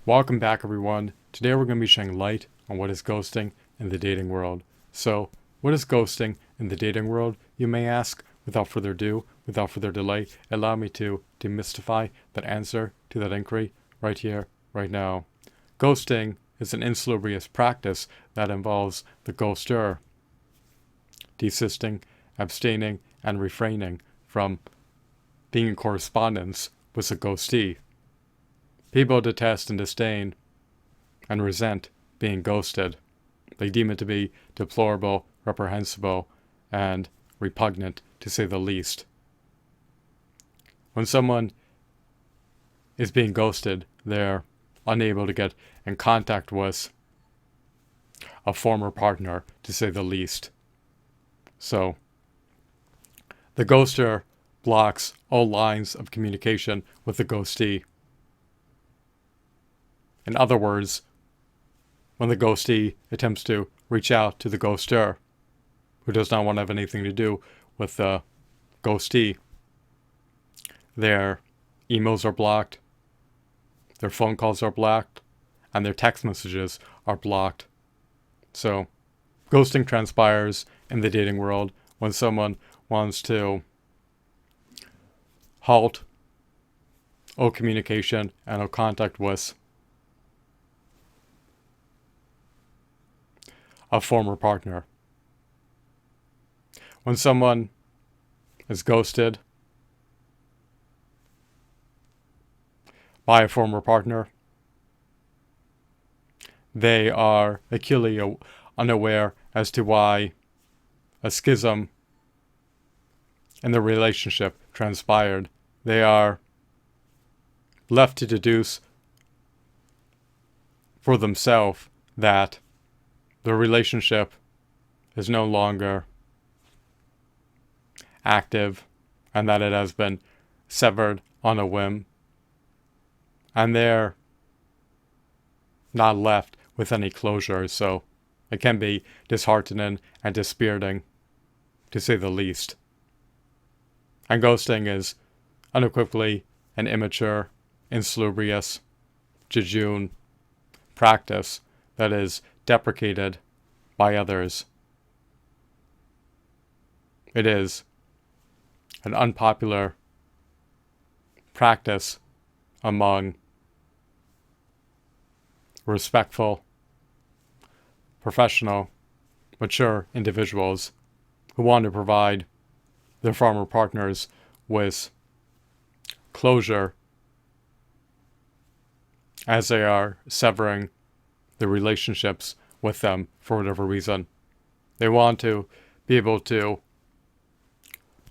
Welcome back, everyone. Today we're going to be shedding light on what is ghosting in the dating world. So, what is ghosting in the dating world, you may ask? Without further ado, without further delay, allow me to demystify that answer to that inquiry right here, right now. Ghosting is an insalubrious practice that involves the ghoster desisting, abstaining, and refraining from being in correspondence with a ghostee. People detest and disdain and resent being ghosted. They deem it to be deplorable, reprehensible, and repugnant, to say the least. When someone is being ghosted, they're unable to get in contact with a former partner, to say the least. So, the ghoster blocks all lines of communication with the ghostee. In other words, when the ghostee attempts to reach out to the ghoster, who does not want to have anything to do with the ghostee, their emails are blocked, their phone calls are blocked, and their text messages are blocked. So, ghosting transpires in the dating world when someone wants to halt all communication and all contact with a former partner. When someone is ghosted by a former partner, they are acutely unaware as to why a schism in the relationship transpired. They are left to deduce for themselves that the relationship is no longer active and that it has been severed on a whim. And they're not left with any closure, so it can be disheartening and dispiriting, to say the least. And ghosting is unequivocally an immature, insalubrious, jejune practice that is deprecated by others. It is an unpopular practice among respectful, professional, mature individuals who want to provide their former partners with closure as they are severing the relationships with them for whatever reason. They want to be able to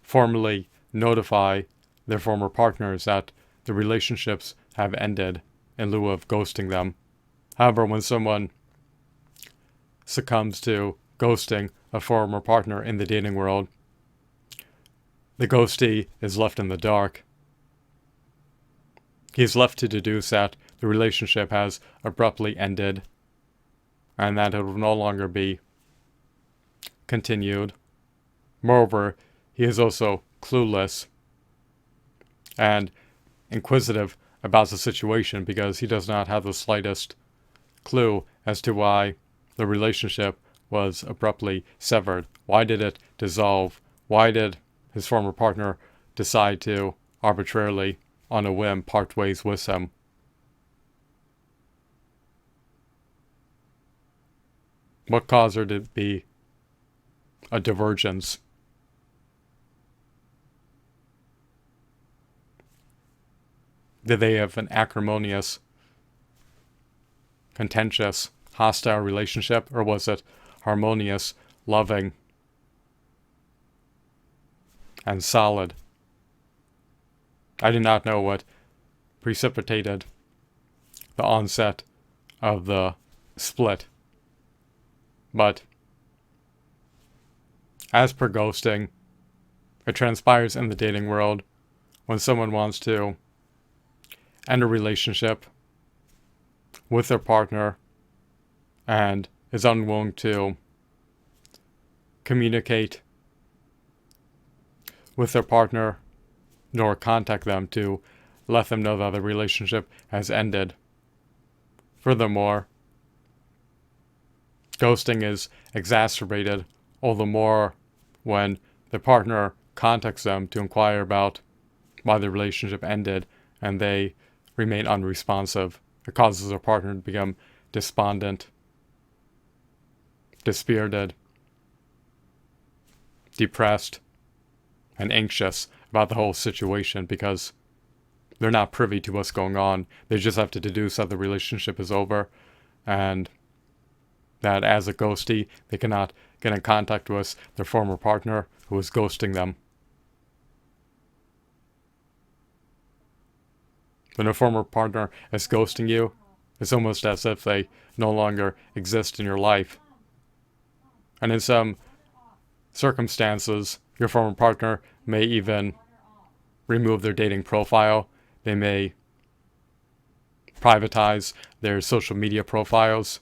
formally notify their former partners that the relationships have ended in lieu of ghosting them. However, when someone succumbs to ghosting a former partner in the dating world, the ghostee is left in the dark. He is left to deduce that the relationship has abruptly ended and that it will no longer be continued. Moreover, he is also clueless and inquisitive about the situation because he does not have the slightest clue as to why the relationship was abruptly severed. Why did it dissolve? Why did his former partner decide to arbitrarily, on a whim, part ways with him? What caused there to be a divergence? Did they have an acrimonious, contentious, hostile relationship, or was it harmonious, loving, and solid? I do not know what precipitated the onset of the split. But as per ghosting, it transpires in the dating world when someone wants to end a relationship with their partner and is unwilling to communicate with their partner nor contact them to let them know that the relationship has ended. Furthermore, ghosting is exacerbated all the more when the partner contacts them to inquire about why the relationship ended and they remain unresponsive. It causes their partner to become despondent, dispirited, depressed, and anxious about the whole situation because they're not privy to what's going on. They just have to deduce that the relationship is over and that as a ghostie, they cannot get in contact with their former partner who is ghosting them. When a former partner is ghosting you, it's almost as if they no longer exist in your life. And in some circumstances, your former partner may even remove their dating profile. They may privatize their social media profiles.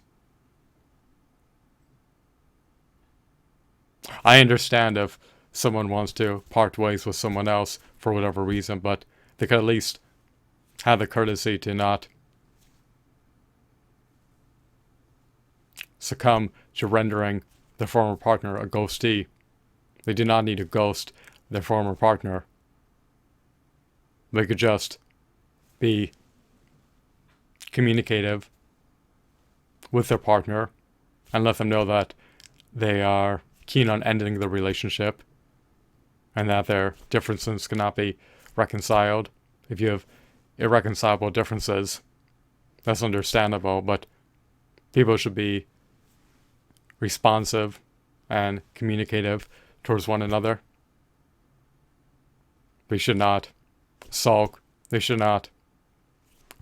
I understand if someone wants to part ways with someone else for whatever reason, but they could at least have the courtesy to not succumb to rendering their former partner a ghostee. They do not need to ghost their former partner. They could just be communicative with their partner and let them know that they are keen on ending the relationship and that their differences cannot be reconciled. If you have irreconcilable differences, that's understandable, but people should be responsive and communicative towards one another. They should not sulk. They should not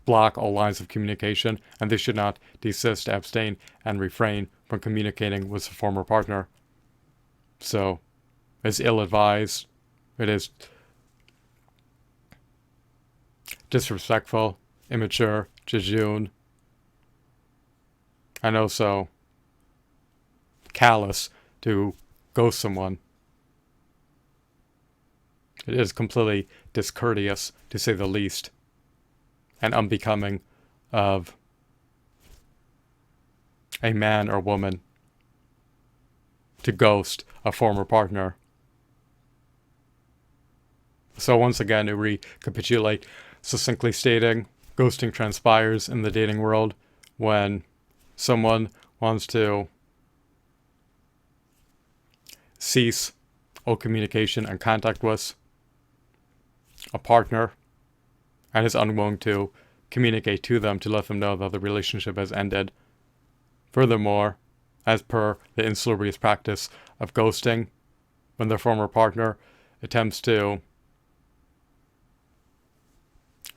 block all lines of communication, and they should not desist, abstain, and refrain from communicating with a former partner. So, it's ill-advised. It is disrespectful, immature, jejune, and also callous to ghost someone. It is completely discourteous, to say the least, and unbecoming of a man or woman to ghost a former partner. So once again, to recapitulate, succinctly stating, ghosting transpires in the dating world when someone wants to cease all communication and contact with a partner and is unwilling to communicate to them to let them know that the relationship has ended. Furthermore, as per the insalubrious practice of ghosting, when their former partner attempts to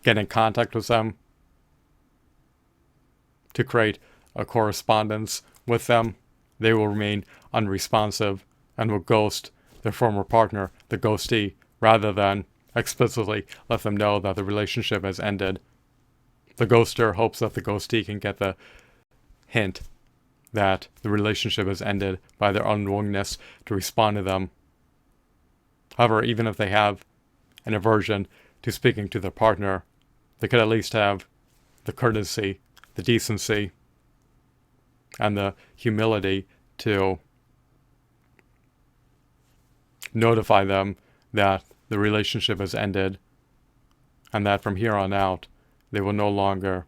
get in contact with them to create a correspondence with them, they will remain unresponsive and will ghost their former partner, the ghostee, rather than explicitly let them know that the relationship has ended. The ghoster hopes that the ghostee can get the hint that the relationship has ended by their unwillingness to respond to them. However, even if they have an aversion to speaking to their partner, they could at least have the courtesy, the decency, and the humility to notify them that the relationship has ended and that from here on out they will no longer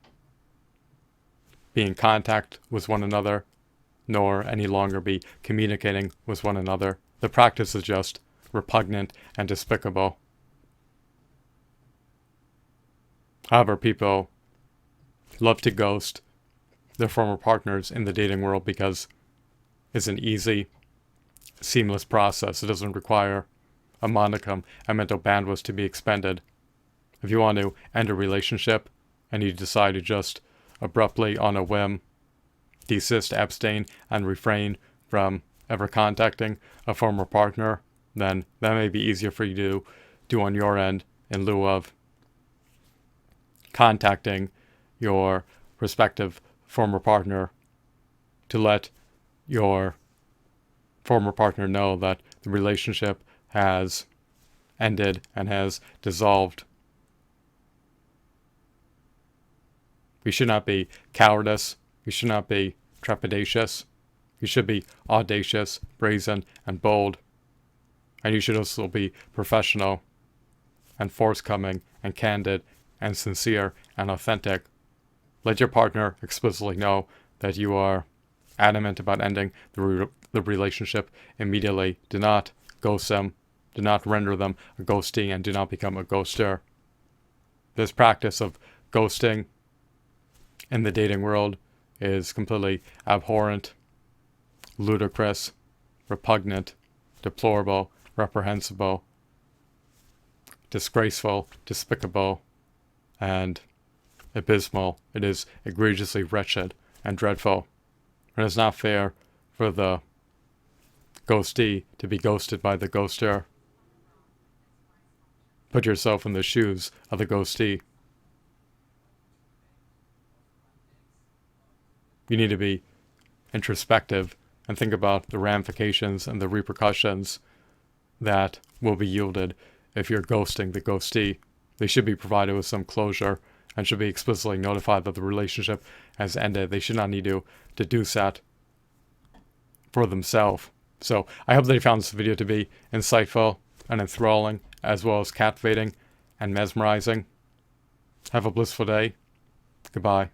be in contact with one another nor any longer be communicating with one another. The practice is just repugnant and despicable. However, people love to ghost their former partners in the dating world because it's an easy, seamless process. It doesn't require a modicum and mental bandwidth to be expended. If you want to end a relationship and you decide to just abruptly, on a whim, desist, abstain, and refrain from ever contacting a former partner, then that may be easier for you to do on your end in lieu of contacting your prospective former partner to let your former partner know that the relationship has ended and has dissolved. We should not be cowardice. We should not be trepidatious. You should be audacious, brazen, and bold. And you should also be professional and forthcoming and candid and sincere and authentic. Let your partner explicitly know that you are adamant about ending the relationship immediately. Do not ghost them. Do not render them a ghostee, and do not become a ghoster. This practice of ghosting in the dating world is completely abhorrent, ludicrous, repugnant, deplorable, reprehensible, disgraceful, despicable, and abysmal. It is egregiously wretched and dreadful. And it's not fair for the ghostee to be ghosted by the ghoster. Put yourself in the shoes of the ghostee. You need to be introspective and think about the ramifications and the repercussions that will be yielded if you're ghosting the ghostee. They should be provided with some closure and should be explicitly notified that the relationship has ended. They should not need to deduce that for themselves. So I hope that you found this video to be insightful and enthralling, as well as captivating and mesmerizing. Have a blissful day. Goodbye.